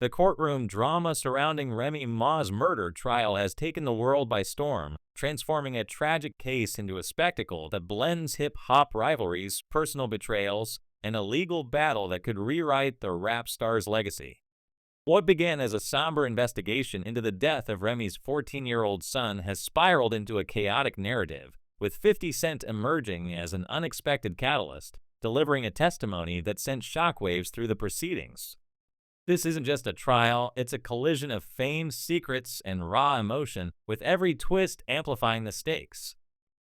The courtroom drama surrounding Remy Ma's murder trial has taken the world by storm, transforming a tragic case into a spectacle that blends hip-hop rivalries, personal betrayals, and a legal battle that could rewrite the rap star's legacy. What began as a somber investigation into the death of Remy's 14-year-old son has spiraled into a chaotic narrative, with 50 Cent emerging as an unexpected catalyst, delivering a testimony that sent shockwaves through the proceedings. This isn't just a trial, it's a collision of fame, secrets, and raw emotion, with every twist amplifying the stakes.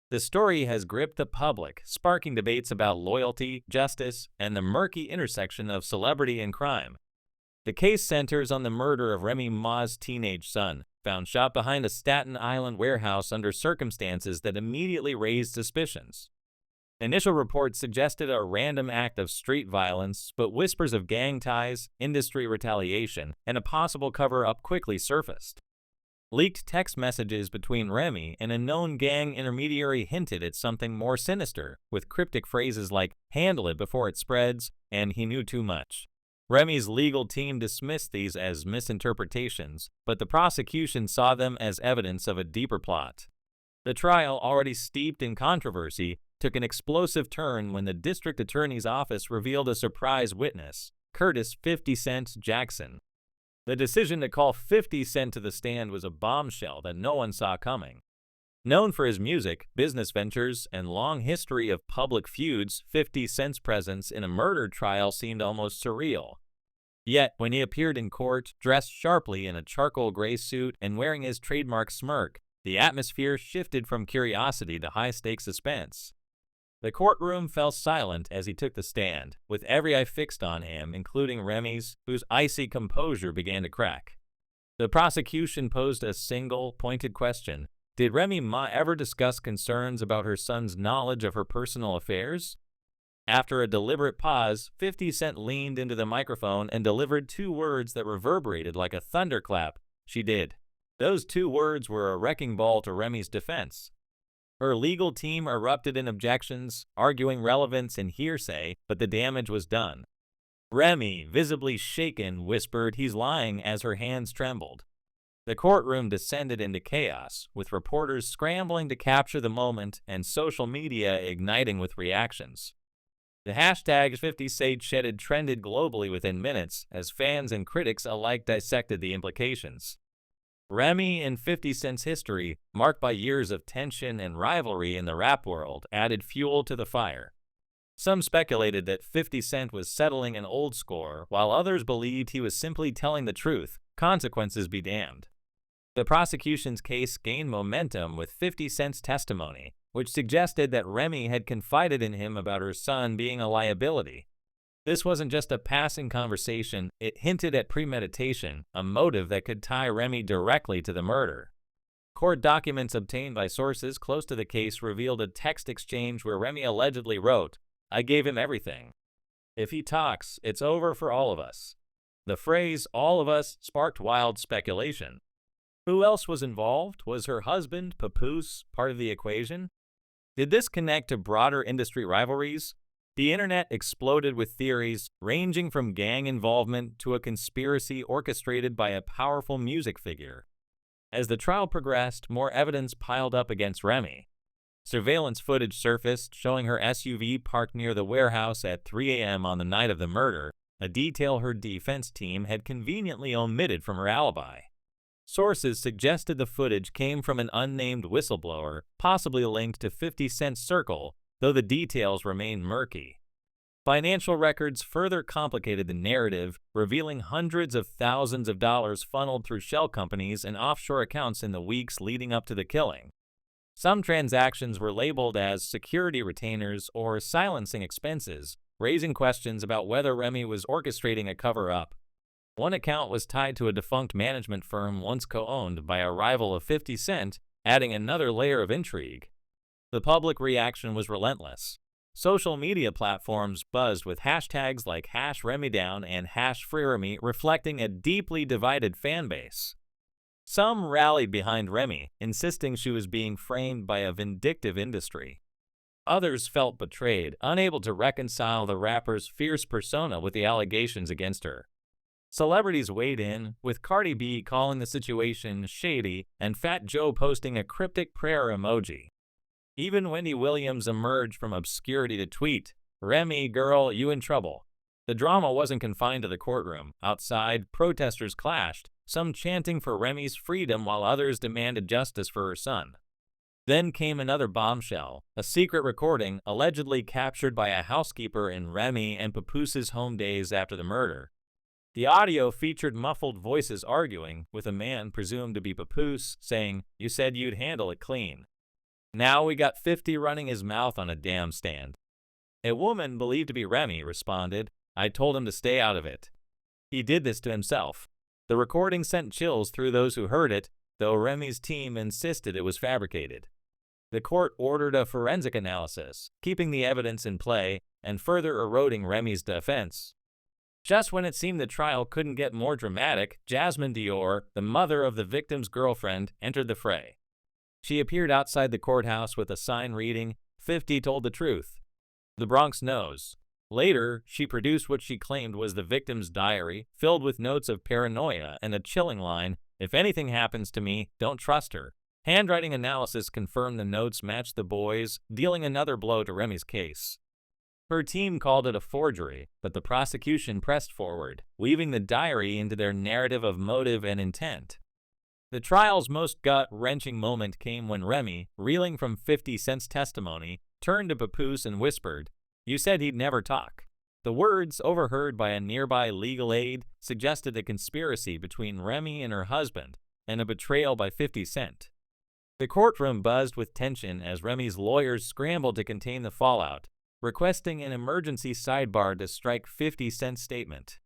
The story has gripped the public, sparking debates about loyalty, justice, and the murky intersection of celebrity and crime. The case centers on the murder of Remy Ma's teenage son, found shot behind a Staten Island warehouse under circumstances that immediately raised suspicions. Initial reports suggested a random act of street violence, but whispers of gang ties, industry retaliation, and a possible cover-up quickly surfaced. Leaked text messages between Remy and a known gang intermediary hinted at something more sinister, with cryptic phrases like, "handle it before it spreads," and "he knew too much." Remy's legal team dismissed these as misinterpretations, but the prosecution saw them as evidence of a deeper plot. The trial, already steeped in controversy, took an explosive turn when the district attorney's office revealed a surprise witness, Curtis 50 Cent Jackson. The decision to call 50 Cent to the stand was a bombshell that no one saw coming. Known for his music, business ventures, and long history of public feuds, 50 Cent's presence in a murder trial seemed almost surreal. Yet, when he appeared in court, dressed sharply in a charcoal gray suit and wearing his trademark smirk, the atmosphere shifted from curiosity to high-stakes suspense. The courtroom fell silent as he took the stand, with every eye fixed on him, including Remy's, whose icy composure began to crack. The prosecution posed a single, pointed question. Did Remy Ma ever discuss concerns about her son's knowledge of her personal affairs? After a deliberate pause, 50 Cent leaned into the microphone and delivered two words that reverberated like a thunderclap. She did. Those two words were a wrecking ball to Remy's defense. Her legal team erupted in objections, arguing relevance and hearsay, but the damage was done. Remy, visibly shaken, whispered he's lying as her hands trembled. The courtroom descended into chaos, with reporters scrambling to capture the moment and social media igniting with reactions. The hashtag 50CentShedded trended globally within minutes as fans and critics alike dissected the implications. Remy and 50 Cent's history, marked by years of tension and rivalry in the rap world, added fuel to the fire. Some speculated that 50 Cent was settling an old score, while others believed he was simply telling the truth, consequences be damned. The prosecution's case gained momentum with 50 Cent's testimony, which suggested that Remy had confided in him about her son being a liability. This wasn't just a passing conversation, it hinted at premeditation, a motive that could tie Remy directly to the murder. Court documents obtained by sources close to the case revealed a text exchange where Remy allegedly wrote, "I gave him everything. If he talks, it's over for all of us." The phrase, "all of us," sparked wild speculation. Who else was involved? Was her husband, Papoose, part of the equation? Did this connect to broader industry rivalries? The internet exploded with theories ranging from gang involvement to a conspiracy orchestrated by a powerful music figure. As the trial progressed, more evidence piled up against Remy. Surveillance footage surfaced showing her SUV parked near the warehouse at 3 a.m. on the night of the murder, a detail her defense team had conveniently omitted from her alibi. Sources suggested the footage came from an unnamed whistleblower, possibly linked to 50 Cent's circle, though the details remain murky. Financial records further complicated the narrative, revealing hundreds of thousands of dollars funneled through shell companies and offshore accounts in the weeks leading up to the killing. Some transactions were labeled as security retainers or silencing expenses, raising questions about whether Remy was orchestrating a cover-up. One account was tied to a defunct management firm once co-owned by a rival of 50 Cent, adding another layer of intrigue. The public reaction was relentless. Social media platforms buzzed with hashtags like #RemyDown and #FreeRemy, reflecting a deeply divided fanbase. Some rallied behind Remy, insisting she was being framed by a vindictive industry. Others felt betrayed, unable to reconcile the rapper's fierce persona with the allegations against her. Celebrities weighed in, with Cardi B calling the situation shady and Fat Joe posting a cryptic prayer emoji. Even Wendy Williams emerged from obscurity to tweet, "Remy, girl, you in trouble." The drama wasn't confined to the courtroom. Outside, protesters clashed, some chanting for Remy's freedom while others demanded justice for her son. Then came another bombshell, a secret recording allegedly captured by a housekeeper in Remy and Papoose's home days after the murder. The audio featured muffled voices arguing, with a man presumed to be Papoose saying, "You said you'd handle it clean." Now we got 50 running his mouth on a damn stand. A woman believed to be Remy responded, "I told him to stay out of it. He did this to himself." The recording sent chills through those who heard it, though Remy's team insisted it was fabricated. The court ordered a forensic analysis, keeping the evidence in play and further eroding Remy's defense. Just when it seemed the trial couldn't get more dramatic, Jasmine Dior, the mother of the victim's girlfriend, entered the fray. She appeared outside the courthouse with a sign reading, "50 told the truth. The Bronx knows." Later, she produced what she claimed was the victim's diary, filled with notes of paranoia and a chilling line, "If anything happens to me, don't trust her." Handwriting analysis confirmed the notes matched the boys, dealing another blow to Remy's case. Her team called it a forgery, but the prosecution pressed forward, weaving the diary into their narrative of motive and intent. The trial's most gut-wrenching moment came when Remy, reeling from 50 Cent's testimony, turned to Papoose and whispered, "You said he'd never talk." The words, overheard by a nearby legal aide, suggested a conspiracy between Remy and her husband, and a betrayal by 50 Cent. The courtroom buzzed with tension as Remy's lawyers scrambled to contain the fallout, requesting an emergency sidebar to strike 50 Cent's statement.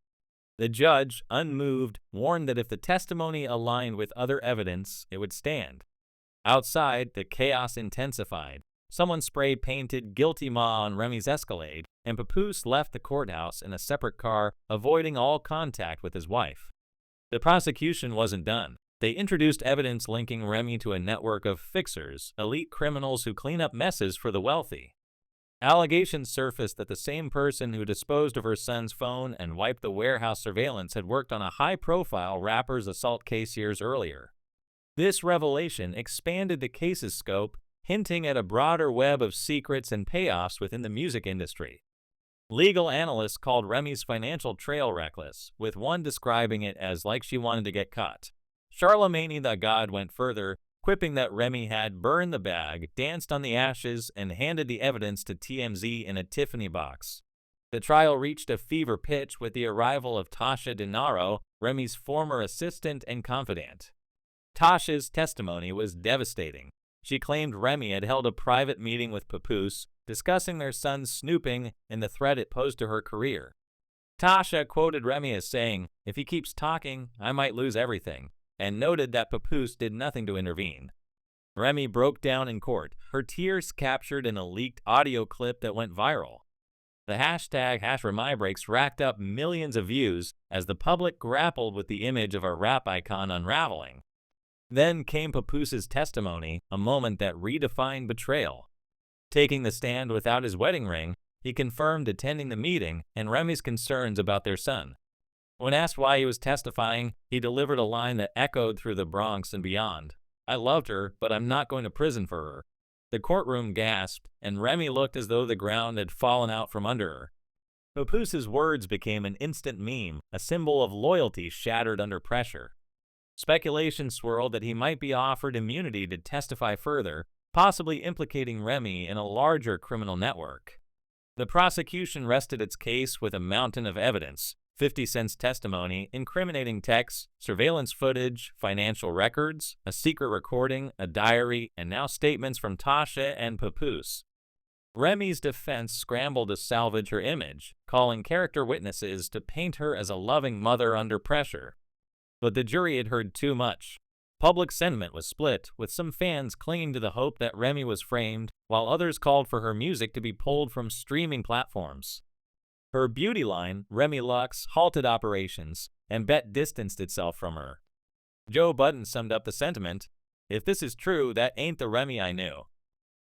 The judge, unmoved, warned that if the testimony aligned with other evidence, it would stand. Outside, the chaos intensified. Someone spray-painted "Guilty Ma" on Remy's Escalade, and Papoose left the courthouse in a separate car, avoiding all contact with his wife. The prosecution wasn't done. They introduced evidence linking Remy to a network of fixers, elite criminals who clean up messes for the wealthy. Allegations surfaced that the same person who disposed of her son's phone and wiped the warehouse surveillance had worked on a high-profile rapper's assault case years earlier. This revelation expanded the case's scope, hinting at a broader web of secrets and payoffs within the music industry. Legal analysts called Remy's financial trail reckless, with one describing it as like she wanted to get caught. Charlemagne the God went further, quipping that Remy had burned the bag, danced on the ashes, and handed the evidence to TMZ in a Tiffany box. The trial reached a fever pitch with the arrival of Tasha Denaro, Remy's former assistant and confidant. Tasha's testimony was devastating. She claimed Remy had held a private meeting with Papoose, discussing their son's snooping and the threat it posed to her career. Tasha quoted Remy as saying, "If he keeps talking, I might lose everything," and noted that Papoose did nothing to intervene. Remy broke down in court, her tears captured in a leaked audio clip that went viral. The hashtag #RemyBreaks racked up millions of views as the public grappled with the image of a rap icon unraveling. Then came Papoose's testimony, a moment that redefined betrayal. Taking the stand without his wedding ring, he confirmed attending the meeting and Remy's concerns about their son. When asked why he was testifying, he delivered a line that echoed through the Bronx and beyond. "I loved her, but I'm not going to prison for her." The courtroom gasped, and Remy looked as though the ground had fallen out from under her. Papoose's words became an instant meme, a symbol of loyalty shattered under pressure. Speculation swirled that he might be offered immunity to testify further, possibly implicating Remy in a larger criminal network. The prosecution rested its case with a mountain of evidence: 50 Cent's testimony, incriminating texts, surveillance footage, financial records, a secret recording, a diary, and now statements from Tasha and Papoose. Remy's defense scrambled to salvage her image, calling character witnesses to paint her as a loving mother under pressure. But the jury had heard too much. Public sentiment was split, with some fans clinging to the hope that Remy was framed, while others called for her music to be pulled from streaming platforms. Her beauty line, Remy Luxe, halted operations, and Bet distanced itself from her. Joe Budden summed up the sentiment: "If this is true, that ain't the Remy I knew."